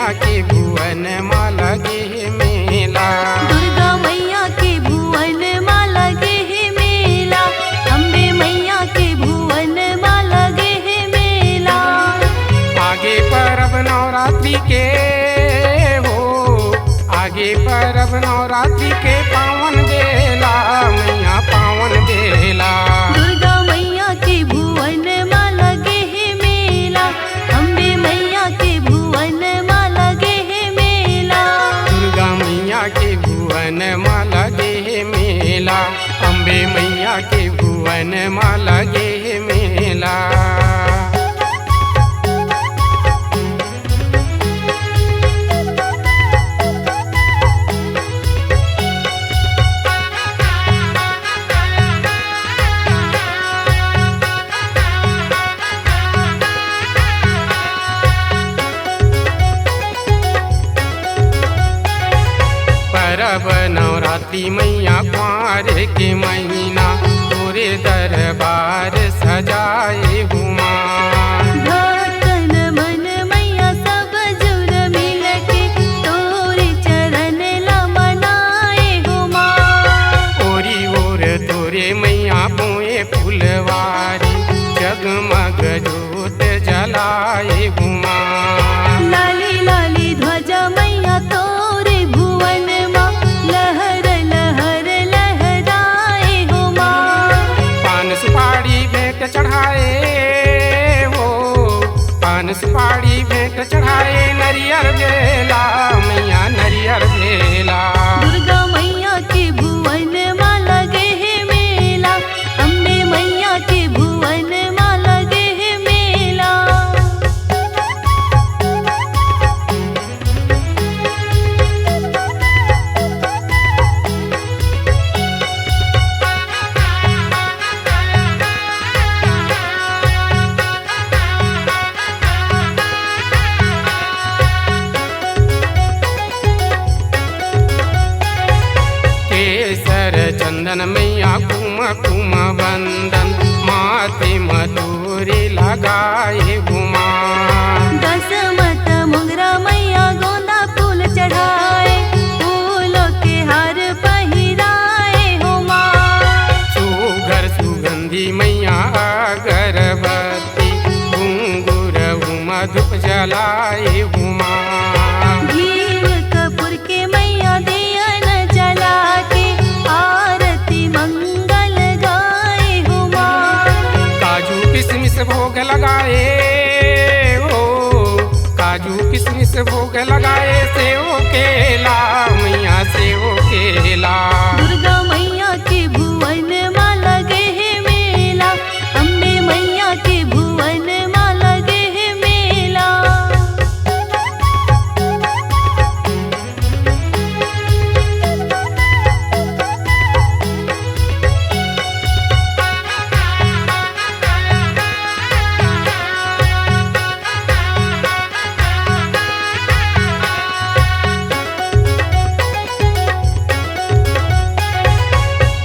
मैया के भुवन माँ लगे है मेला। दुर्गा मैया के भुवन माँ लगे है मेला, अम्बे मैया के भुवन माँ लगे है मेला। आगे परब नवरात्रि के हो, आगे परब नवरात्रि के पावन बेला, मैया पावन बेला। दुर्गा मैया के भुवन माँ लगे है मेला, अम्बे मैया के भुवन माँ लगे है मेला। दुर्गा मैया के भुवन माँ लगे है मेला, अम्बे मैया के भुवन माँ लगे है मेला। परब नवरात्रि मैया कुंवर के महीना, पूरे दरबार सजाए हुमा। भक्तन मन मैया सब जुर मिल के तोरे चरण ला मनाए हो माँ। ओरी ओर तोरे मैया बोए फुलवारी, जगमग जोत जलाए हुमा। लाली लाली ध्वजा मैया तोरे भुवन माँ, लहर लहर लहराए हो माँ। पान सुपारी भेंट चढ़ाए हो, पान सुपारी भेंट चढ़ाए, नरियर बेला मैया नरियर बेला। दुर्गा मैया के भुवन माँ लगे है मेला, अम्बे मैया के भुवन माँ लगे है मेला। केसर चंदन मैया कुम कुम बंदन, माथे मधुरी लगाए हुमा। दसमत मुंगरा मैया गोंदा फूल चढ़ाए, फूलों के हार पहिराए हो माँ। सुघर सुगंधी मैया अगरबत्ती, घुंघुर धूप जलाए हुमा। घीव कपूर के मैया दिया न जला के, आरती मंगल गाए हो माँ। काजू किशमिश भोग लगाए हो, काजू किशमिश भोग लगाए, सेव केला मैया सेव केला। दुर्गा मैया के भुवन माँ लगे है मेला, अम्बे मैया के भुवन माँ लगे है मेला।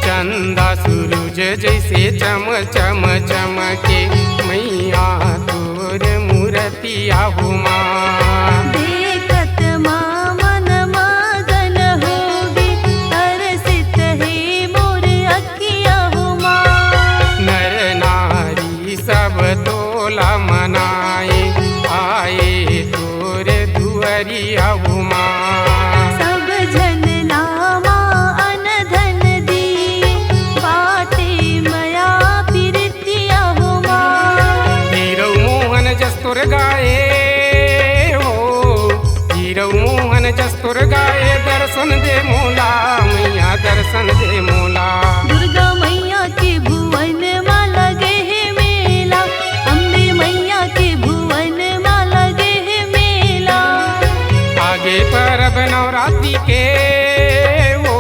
चंदा सूरज जैसे चम चम चमके, मैया तोर मूर्तिया हुमा। देखत माँ मन मगन होगी, हर्षित है मोर अखिया हो माँ। नर नारी सब तोला मनाए, आए तोर दुअरिया हुमा। सब जन लामा अन धन दिए, बाटे मया प्रीतिया हो माँ। हीरो मोहन जस्तुर गाए हो, हीरो मोहन जस्तुर गाए, दर्शन दे मोला मैया दर्शन दे मोला। दुर्गा मैया के भुवन माँ लगे है मेला, अम्बे मैया के भुवन माँ लगे है मेला। आगे परब नवरात्रि के हो,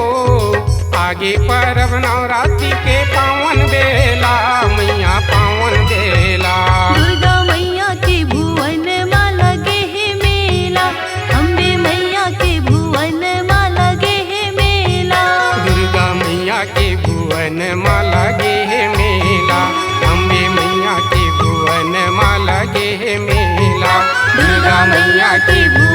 आगे परब नवरात्रि के पावन बेला मैया पावन बेला। दुर्गा मैया के भुवन माँ लगे है मेला, अम्बे मैया के भुवन माँ लगे है मेला। दुर्गा मैया के भुवन माँ लगे है मेला, अम्बे मैया के भुवन माँ लगे है मेला। दुर्गा मैया के भुवन